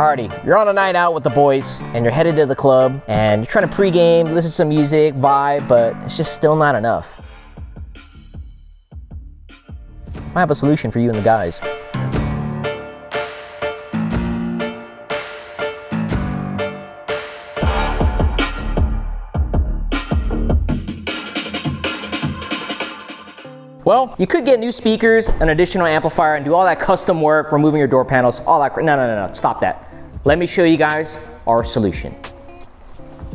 Alrighty, you're on a night out with the boys and you're headed to the club and you're trying to pregame, listen to some music, vibe, but it's just still not enough. I have a solution for you and the guys. Well, you could get new speakers, an additional amplifier, and do all that custom work, removing your door panels, all that. No, stop that. Let me show you guys our solution.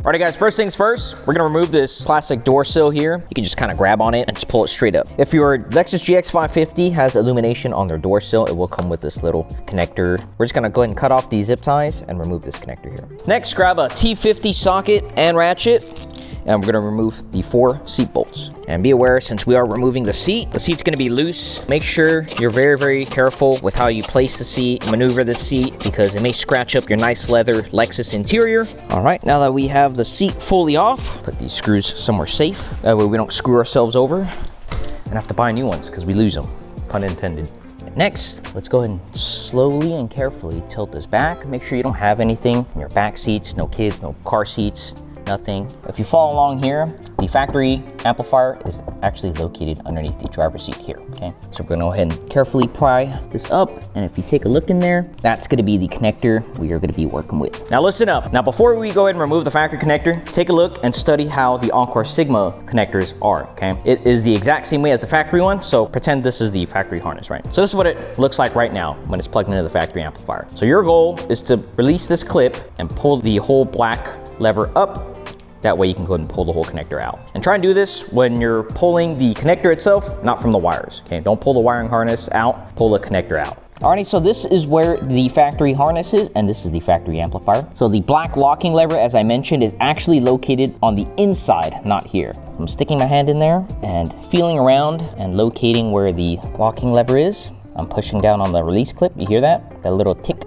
Alright guys, first things first, we're gonna remove this plastic door sill here. You can just kind of grab on it and just pull it straight up. If your Lexus GX550 has illumination on their door sill, it will come with this little connector. We're just gonna go ahead and cut off these zip ties and remove this connector here. Next, grab a T50 socket and ratchet. And we're gonna remove the 4 seat bolts. And be aware, since we are removing the seat's gonna be loose. Make sure you're very, very careful with how you place the seat, maneuver the seat, because it may scratch up your nice leather Lexus interior. All right, now that we have the seat fully off, put these screws somewhere safe. That way we don't screw ourselves over and have to buy new ones because we lose them, pun intended. Next, let's go ahead and slowly and carefully tilt this back. Make sure you don't have anything in your back seats, no kids, no car seats, nothing. If you follow along here, the factory amplifier is actually located underneath the driver's seat here, okay? So we're gonna go ahead and carefully pry this up, and if you take a look in there, that's gonna be the connector we are gonna be working with. Now listen up. Now before we go ahead and remove the factory connector, take a look and study how the Encore Sigma connectors are, okay? It is the exact same way as the factory one, so pretend this is the factory harness, right? So this is what it looks like right now when it's plugged into the factory amplifier. So your goal is to release this clip and pull the whole black lever up. That way you can go ahead and pull the whole connector out. And try and do this when you're pulling the connector itself, not from the wires, okay? Don't pull the wiring harness out, pull the connector out. Alrighty, so this is where the factory harness is, and this is the factory amplifier. So the black locking lever, as I mentioned, is actually located on the inside, not here. So I'm sticking my hand in there and feeling around and locating where the locking lever is. I'm pushing down on the release clip, you hear that? That little tick,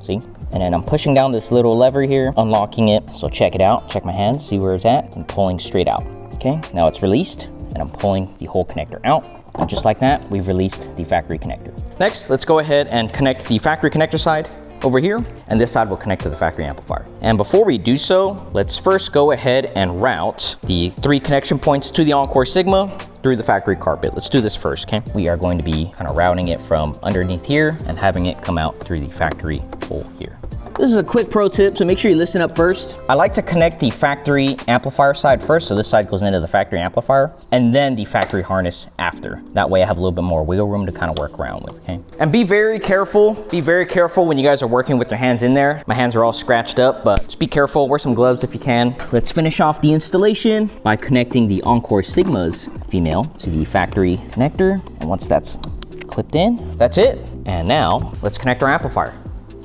see? And then I'm pushing down this little lever here, unlocking it. So check it out, check my hand, see where it's at. I'm pulling straight out, okay? Now it's released, and I'm pulling the whole connector out. And just like that, we've released the factory connector. Next, let's go ahead and connect the factory connector side over here, and this side will connect to the factory amplifier. And before we do so, let's first go ahead and route the 3 connection points to the Encore Sigma through the factory carpet. Let's do this first, okay? We are going to be kind of routing it from underneath here and having it come out through the factory hole here. This is a quick pro tip, so make sure you listen up first. I like to connect the factory amplifier side first, so this side goes into the factory amplifier, and then the factory harness after. That way I have a little bit more wiggle room to kind of work around with, okay? And be very careful when you guys are working with your hands in there. My hands are all scratched up, but just be careful, wear some gloves if you can. Let's finish off the installation by connecting the Encore Sigma's female to the factory connector, and once that's clipped in, that's it. And now, let's connect our amplifier.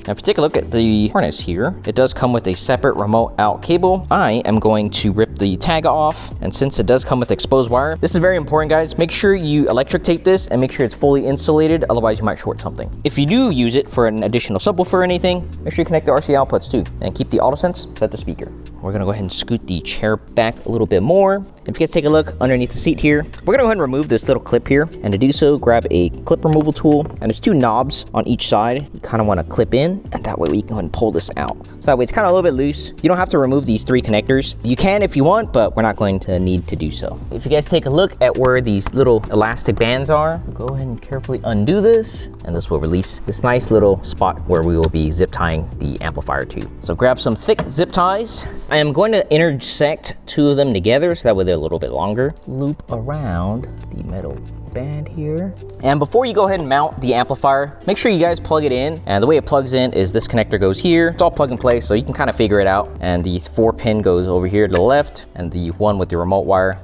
Now if you take a look at the harness here, it does come with a separate remote out cable. I am going to rip the tag off, and since it does come with exposed wire, this is very important guys, make sure you electric tape this and make sure it's fully insulated, otherwise you might short something. If you do use it for an additional subwoofer or anything, make sure you connect the RC outputs too, and keep the AutoSense set to speaker. We're gonna go ahead and scoot the chair back a little bit more. If you guys take a look underneath the seat here, we're gonna go ahead and remove this little clip here. And to do so, grab a clip removal tool, and there's 2 knobs on each side. You kind of want to clip in, and that way we can go ahead and pull this out. So that way it's kind of a little bit loose. You don't have to remove these 3 connectors. You can if you want, but we're not going to need to do so. If you guys take a look at where these little elastic bands are, go ahead and carefully undo this, and this will release this nice little spot where we will be zip tying the amplifier to. So grab some thick zip ties. I am going to intersect 2 of them together, so that way they're a little bit longer. Loop around the metal band here. And before you go ahead and mount the amplifier, make sure you guys plug it in. And the way it plugs in is this connector goes here. It's all plug and play, so you can kind of figure it out. And the 4-pin goes over here to the left, and the one with the remote wire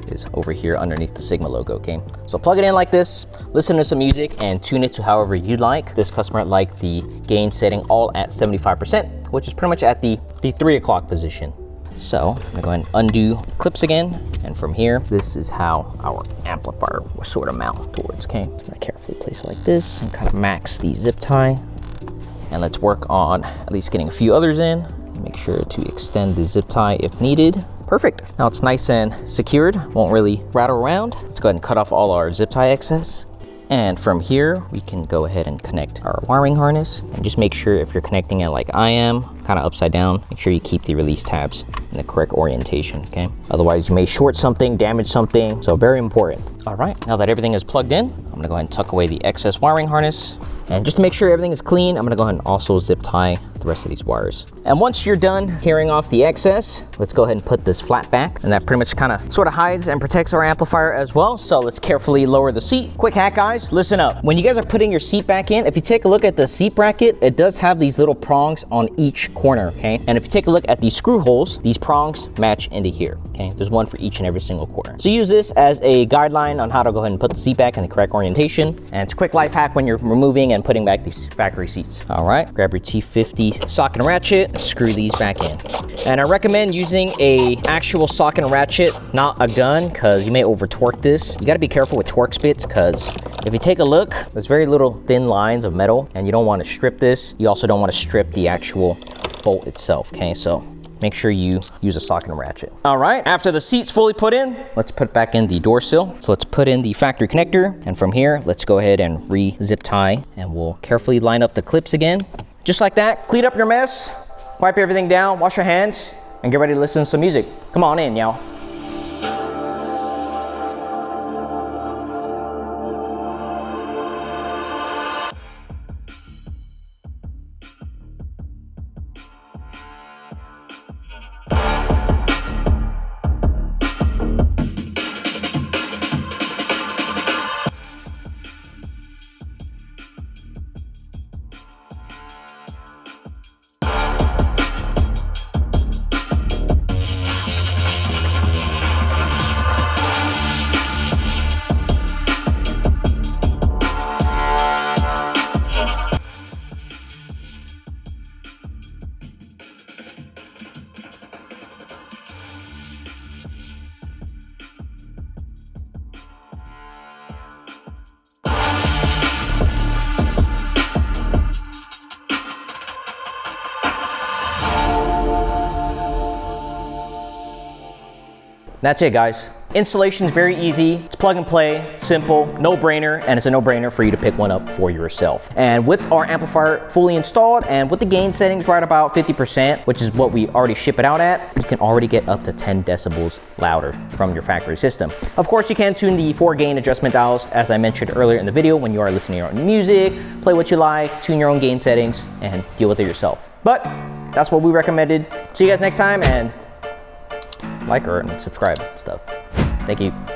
is over here underneath the Sigma logo, okay? So plug it in like this, listen to some music, and tune it to however you'd like. This customer liked the gain setting all at 75%, which is pretty much at the 3 o'clock position. So I'm gonna go ahead and undo clips again, and from here, this is how our amplifier will sort of mount towards, okay? I'm gonna carefully place it like this and kind of max the zip tie. And let's work on at least getting a few others in. Make sure to extend the zip tie if needed. Perfect. Now it's nice and secured, won't really rattle around. Let's go ahead and cut off all our zip tie excess. And from here, we can go ahead and connect our wiring harness, and just make sure if you're connecting it like I am, kind of upside down, make sure you keep the release tabs in the correct orientation, okay? Otherwise, you may short something, damage something, so very important. All right, now that everything is plugged in, I'm gonna go ahead and tuck away the excess wiring harness. And just to make sure everything is clean, I'm gonna go ahead and also zip tie the rest of these wires. And once you're done tearing off the excess, let's go ahead and put this flat back. And that pretty much kind of sort of hides and protects our amplifier as well. So let's carefully lower the seat. Quick hack, guys, listen up. When you guys are putting your seat back in, if you take a look at the seat bracket, it does have these little prongs on each corner, okay? And if you take a look at these screw holes, these prongs match into here, okay? There's one for each and every single corner. So use this as a guideline on how to go ahead and put the seat back in the correct orientation. And it's a quick life hack when you're removing and putting back these factory seats. All right, grab your T50 socket and ratchet, screw these back in. And I recommend using a actual socket and ratchet, not a gun, because you may over torque this. You gotta be careful with torque spits, because if you take a look, there's very little thin lines of metal, and you don't want to strip this. You also don't want to strip the actual bolt itself, okay? So make sure you use a socket and ratchet. All right, after the seat's fully put in, let's put back in the door sill. So let's put in the factory connector, and from here, let's go ahead and re-zip tie, and we'll carefully line up the clips again. Just like that, clean up your mess, wipe everything down, wash your hands, and get ready to listen to some music. Come on in, y'all. That's it, guys. Installation is very easy. It's plug and play, simple, no-brainer, and it's a no-brainer for you to pick one up for yourself. And with our amplifier fully installed and with the gain settings right about 50%, which is what we already ship it out at, you can already get up to 10 decibels louder from your factory system. Of course, you can tune the 4 gain adjustment dials, as I mentioned earlier in the video, when you are listening to your own music, play what you like, tune your own gain settings, and deal with it yourself. But that's what we recommended. See you guys next time, and like or subscribe stuff. Thank you.